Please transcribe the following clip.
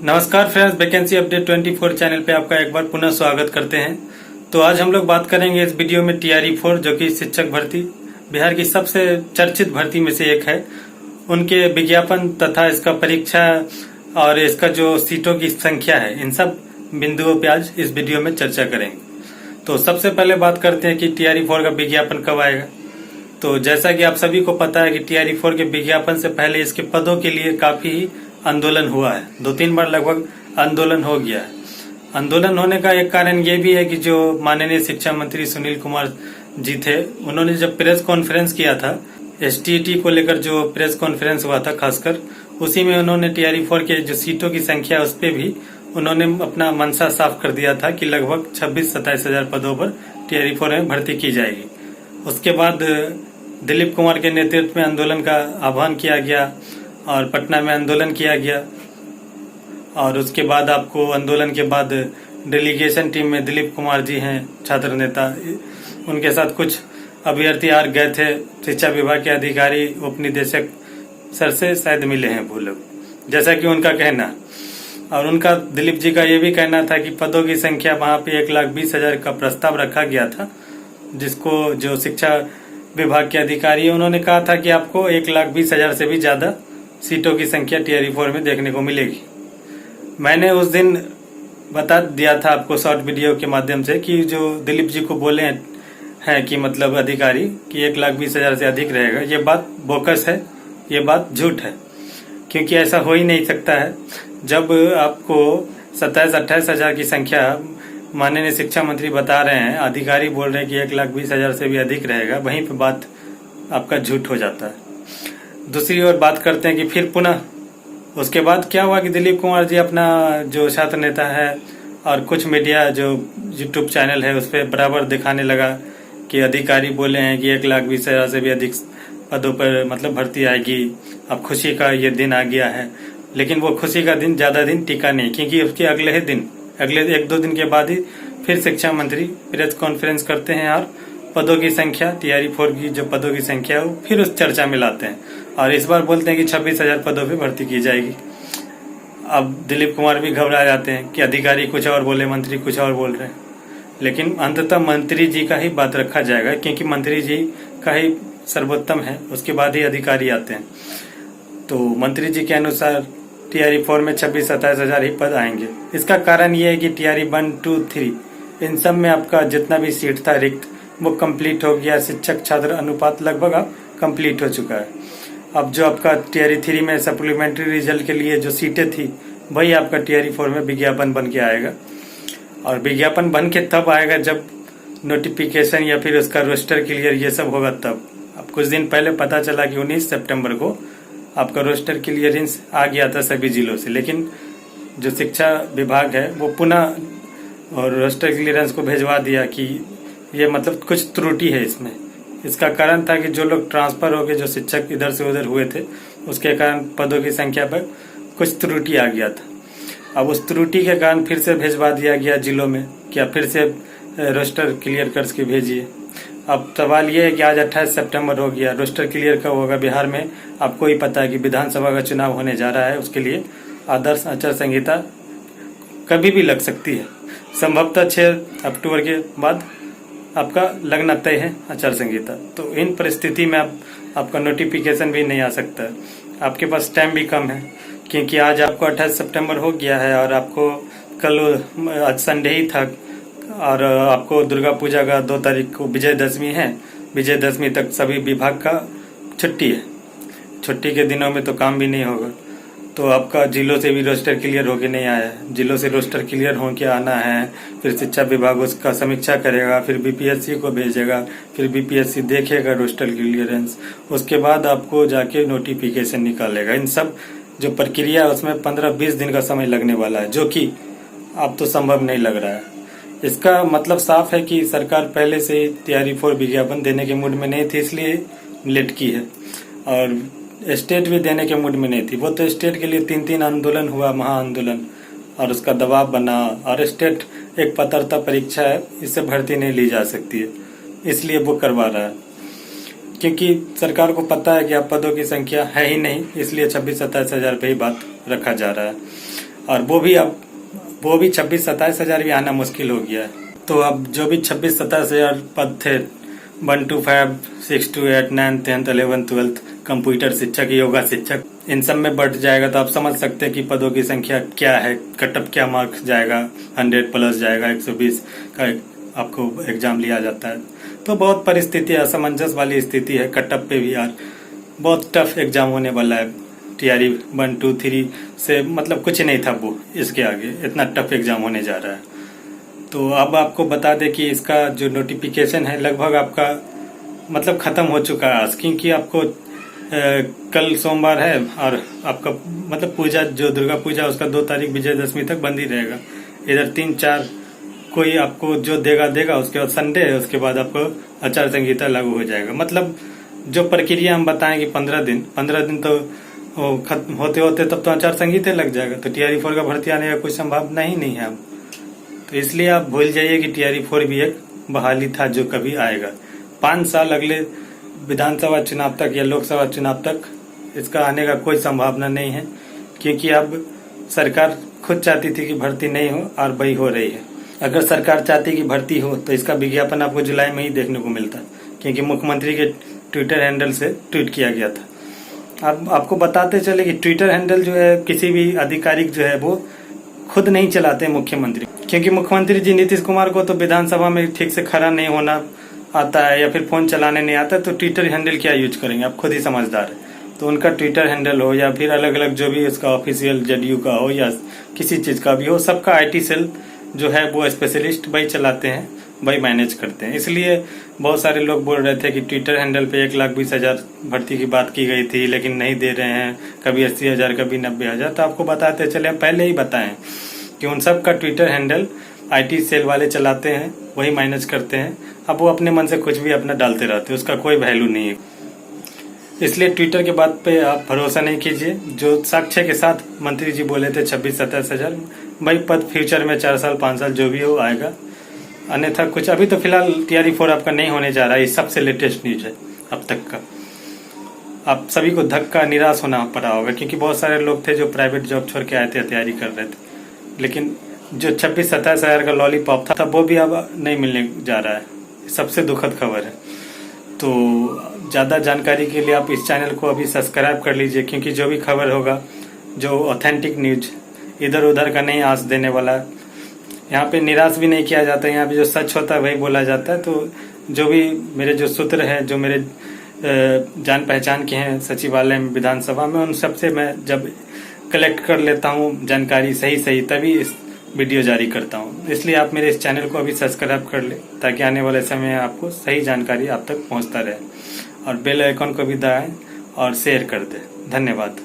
नमस्कार friends, vacancy update 24 channel पे आपका एक बार पुनः स्वागत करते हैं। तो आज हम लोग बात करेंगे इस वीडियो में TRE-4 जो कि शिक्षक भर्ती बिहार की सबसे चर्चित भर्ती में से एक है, उनके विज्ञापन तथा इसका परीक्षा और इसका जो सीटों की संख्या है, इन सब बिंदुओं पे आज इस वीडियो में चर्चा करेंगे। तो सबसे पहले बात करते हैं कि TRE-4 का विज्ञापन कब आएगा। तो जैसा कि आप सभी को पता है कि TRE-4 के विज्ञापन से पहले इसके पदों के लिए काफी आंदोलन हुआ है, 2-3 बार लगभग आंदोलन हो गया है। आंदोलन होने का एक कारण ये भी है कि जो माननीय शिक्षा मंत्री सुनील कुमार जी थे, उन्होंने जब प्रेस कॉन्फ्रेंस किया था STET को लेकर, जो प्रेस कॉन्फ्रेंस हुआ था खासकर, उसी में उन्होंने TRE-4 के जो सीटों की संख्या उस पर भी उन्होंने अपना मनसा साफ कर दिया था कि लगभग 26-27 हजार पदों पर TRE-4 में भर्ती की जाएगी। उसके बाद दिलीप कुमार के नेतृत्व में आंदोलन का आह्वान किया गया और पटना में आंदोलन किया गया। और उसके बाद आपको आंदोलन के बाद डेलीगेशन टीम में दिलीप कुमार जी हैं, छात्र नेता, उनके साथ कुछ अभ्यर्थी आ गए थे। शिक्षा विभाग के अधिकारी, उप निदेशक सर से शायद मिले हैं वो लोग, जैसा कि उनका कहना। और उनका, दिलीप जी का ये भी कहना था कि पदों की संख्या वहां पे 1,20,000 का प्रस्ताव रखा गया था, जिसको जो शिक्षा विभाग के अधिकारी, उन्होंने कहा था कि आपको 1,20,000 से भी ज्यादा सीटों की संख्या TRE-4 में देखने को मिलेगी। मैंने उस दिन बता दिया था आपको शॉर्ट वीडियो के माध्यम से कि जो दिलीप जी को बोले हैं कि मतलब अधिकारी कि 1,20,000 से अधिक रहेगा, ये बात बोकस है, ये बात झूठ है, क्योंकि ऐसा हो ही नहीं सकता है। जब आपको 27-28 हजार की संख्या माननीय शिक्षा मंत्री बता रहे हैं, अधिकारी बोल रहे हैं कि 1,20,000 से भी अधिक रहेगा, वहीं पे बात आपका झूठ हो जाता है। दूसरी ओर बात करते हैं कि फिर पुनः उसके बाद क्या हुआ कि दिलीप कुमार जी अपना जो छात्र नेता है और कुछ मीडिया जो YouTube चैनल है उस पर बराबर दिखाने लगा कि अधिकारी बोले हैं कि 1,20,000 से भी अधिक पदों पर मतलब भर्ती आएगी, अब खुशी का ये दिन आ गया है। लेकिन वो खुशी का दिन ज्यादा दिन टिका नहीं, क्योंकि उसके अगले 1-2 दिन के बाद ही फिर शिक्षा मंत्री प्रेस कॉन्फ्रेंस करते हैं और पदों की संख्या, TRE-4 की जो पदों की संख्या है, फिर उस चर्चा में लाते हैं और इस बार बोलते हैं कि 26,000 पदों पे भर्ती की जाएगी। अब दिलीप कुमार भी घबरा जाते हैं कि अधिकारी कुछ और बोले, मंत्री कुछ और बोल रहे हैं, लेकिन अंततः मंत्री जी का ही बात रखा जाएगा, क्योंकि मंत्री जी का ही सर्वोत्तम है, उसके बाद ही अधिकारी आते हैं। तो मंत्री जी के अनुसार TRE-4 में 26-27 हजार ही पद आएंगे। इसका कारण ये है कि TRE-1, 2, 3 इन सब में आपका जितना भी सीट था रिक्त, वो कंप्लीट हो गया। शिक्षक छात्र अनुपात लगभग अब कंप्लीट हो चुका है। अब जो आपका TRE-3 में सप्लीमेंट्री रिजल्ट के लिए जो सीटें थी, वही आपका TRE-4 में विज्ञापन बन के आएगा। और विज्ञापन बन के तब आएगा जब नोटिफिकेशन या फिर उसका रोस्टर क्लियर ये सब होगा तब। अब कुछ दिन पहले पता चला कि 19 सितंबर को आपका रोस्टर क्लियरेंस आ गया था सभी जिलों से, लेकिन जो शिक्षा विभाग है वो पुनः और रोस्टर क्लियरेंस को भेजवा दिया कि ये मतलब कुछ त्रुटि है इसमें। इसका कारण था कि जो लोग ट्रांसफर हो गए, जो शिक्षक इधर से उधर हुए थे, उसके कारण पदों की संख्या पर कुछ त्रुटि आ गया था। अब उस त्रुटि के कारण फिर से भेजवा दिया गया जिलों में कि आप फिर से रोस्टर क्लियर करके भेजिए। अब सवाल ये है कि आज 28 सितंबर हो गया, रोस्टर क्लियर कब होगा? बिहार में आपको ही पता है कि विधानसभा का चुनाव होने जा रहा है, उसके लिए आदर्श आचार संहिता कभी भी लग सकती है। संभवतः 6 अक्टूबर के बाद आपका लगना तय है आचार संहिता। तो इन परिस्थिति में आपका नोटिफिकेशन भी नहीं आ सकता, आपके पास टाइम भी कम है, क्योंकि आज आपको 28 सितंबर हो गया है और आपको कल, आज संडे ही था और आपको दुर्गा पूजा का 2 तारीख को विजयदशमी है। विजयदशमी तक सभी विभाग का छुट्टी है, छुट्टी के दिनों में तो काम भी नहीं होगा। तो आपका जिलों से भी रोस्टर क्लियर होके नहीं आया है, जिलों से रोस्टर क्लियर होके आना है, फिर शिक्षा विभाग उसका समीक्षा करेगा, फिर BPSC को भेजेगा, फिर BPSC देखेगा रोस्टर क्लियरेंस, उसके बाद आपको जाके नोटिफिकेशन निकालेगा। इन सब जो प्रक्रिया उसमें 15-20 दिन का समय लगने वाला है, जो कि अब तो संभव नहीं लग रहा है। इसका मतलब साफ है कि सरकार पहले से ही TRE-4 विज्ञापन देने के मूड में नहीं थी, इसलिए लेट की है। और स्टेट भी देने के मूड में नहीं थी, वो तो स्टेट के लिए 3 आंदोलन हुआ, महाआंदोलन, और उसका दबाव बना। और स्टेट एक पात्रता परीक्षा है, इससे भर्ती नहीं ली जा सकती है, इसलिए वो करवा रहा है, क्योंकि सरकार को पता है कि अब पदों की संख्या है ही नहीं, इसलिए 26-27 हजार पे ही बात रखा जा रहा है। और वो भी 26-27 हजार भी आना मुश्किल हो गया है। तो अब जो भी 26-27 हजार पद थे 1 to 5, 6 to 8, 9, 10, 11, 12 कंप्यूटर शिक्षक, योगा शिक्षक, इन सब में बढ़ जाएगा। तो आप समझ सकते हैं कि पदों की संख्या क्या है, कटअप क्या मार्क्स जाएगा, 100 प्लस जाएगा, 120 का आपको एग्जाम लिया जाता है। तो बहुत परिस्थिति असमंजस वाली स्थिति है। कटअप पे भी यार बहुत टफ एग्जाम होने वाला है। टीआरई 1, 2, 3 से मतलब कुछ नहीं था वो, इसके आगे इतना टफ एग्जाम होने जा रहा है। तो अब आपको बता दें कि इसका जो नोटिफिकेशन है लगभग आपका मतलब खत्म हो चुका है आज, क्योंकि आपको कल सोमवार है और आपका मतलब पूजा जो दुर्गा पूजा उसका 2 तारीख विजयदशमी तक बंद ही रहेगा। इधर 3-4 कोई आपको जो देगा, उसके बाद संडे है, उसके बाद आपको आचार संहिता लागू हो जाएगा। मतलब जो प्रक्रिया हम बताएं कि 15 दिन तो होते होते तब तो आचार संहिता लग जाएगा। तो टीआरई 4 का भर्ती आने का कोई संभावना ही नहीं है अब। तो इसलिए आप भूल जाइए कि टीआरई 4 भी एक बहाली था जो कभी आएगा। 5 साल अगले विधानसभा चुनाव तक या लोकसभा चुनाव तक इसका आने का कोई संभावना नहीं है, क्योंकि अब सरकार खुद चाहती थी कि भर्ती नहीं हो और वही हो रही है। अगर सरकार चाहती कि भर्ती हो तो इसका विज्ञापन आपको जुलाई में ही देखने को मिलता, क्योंकि मुख्यमंत्री के ट्विटर हैंडल से ट्वीट किया गया था। अब आपको बताते चले कि ट्विटर हैंडल जो है किसी भी आधिकारिक जो है वो खुद नहीं चलाते मुख्यमंत्री, क्योंकि मुख्यमंत्री जी नीतीश कुमार को तो विधानसभा में ठीक से खड़ा नहीं होना आता है या फिर फोन चलाने नहीं आता, तो ट्विटर हैंडल क्या यूज करेंगे, आप खुद ही समझदार है। तो उनका ट्विटर हैंडल हो या फिर अलग अलग जो भी उसका ऑफिशियल जदयू का हो या किसी चीज का भी हो, सबका आईटी सेल जो है वो स्पेशलिस्ट वही चलाते हैं, वही मैनेज करते हैं। इसलिए बहुत सारे लोग बोल रहे थे कि ट्विटर हैंडल पे 1,20,000 भर्ती की बात की गई थी लेकिन नहीं दे रहे हैं, कभी 80,000 कभी 90,000। तो आपको बताते चले, पहले ही बताएं कि उन सब का ट्विटर हैंडल आईटी सेल वाले चलाते हैं, वही मैनेज करते हैं। अब वो अपने मन से कुछ भी अपना डालते रहते हैं, उसका कोई वैल्यू नहीं है। इसलिए ट्विटर के बात पे आप भरोसा नहीं कीजिए। जो साक्ष्य के साथ मंत्री जी बोले थे 26-27 हजार, भाई पद फ्यूचर में 4 साल 5 साल जो भी हो आएगा, अन्यथा कुछ अभी तो फिलहाल टीआरई 4 आपका नहीं होने जा रहा है। ये सबसे लेटेस्ट न्यूज है अब तक का। आप सभी को धक्का निराश होना पड़ा होगा, क्योंकि बहुत सारे लोग थे जो प्राइवेट जॉब छोड़ के आए थे, तैयारी कर रहे थे, लेकिन जो 26-27 हजार का लॉलीपॉप था वो भी अब नहीं मिलने जा रहा है। सबसे दुखद खबर है। तो ज्यादा जानकारी के लिए आप इस चैनल को अभी सब्सक्राइब कर लीजिए, क्योंकि जो भी खबर होगा, जो ऑथेंटिक न्यूज, इधर उधर का नहीं आंच देने वाला, यहाँ पे निराश भी नहीं किया जाता है। यहाँ पे जो सच होता है वही बोला जाता है। तो जो भी मेरे जो सूत्र हैं, जो मेरे जान पहचान के हैं सचिवालय में, विधानसभा में, उन सबसे मैं जब कलेक्ट कर लेता हूँ जानकारी सही तभी इस वीडियो जारी करता हूँ। इसलिए आप मेरे इस चैनल को अभी सब्सक्राइब कर ले, ताकि आने वाले समय में आपको सही जानकारी आप तक पहुँचता रहे, और बेल आइकन को भी दबाएं और शेयर कर दें। धन्यवाद।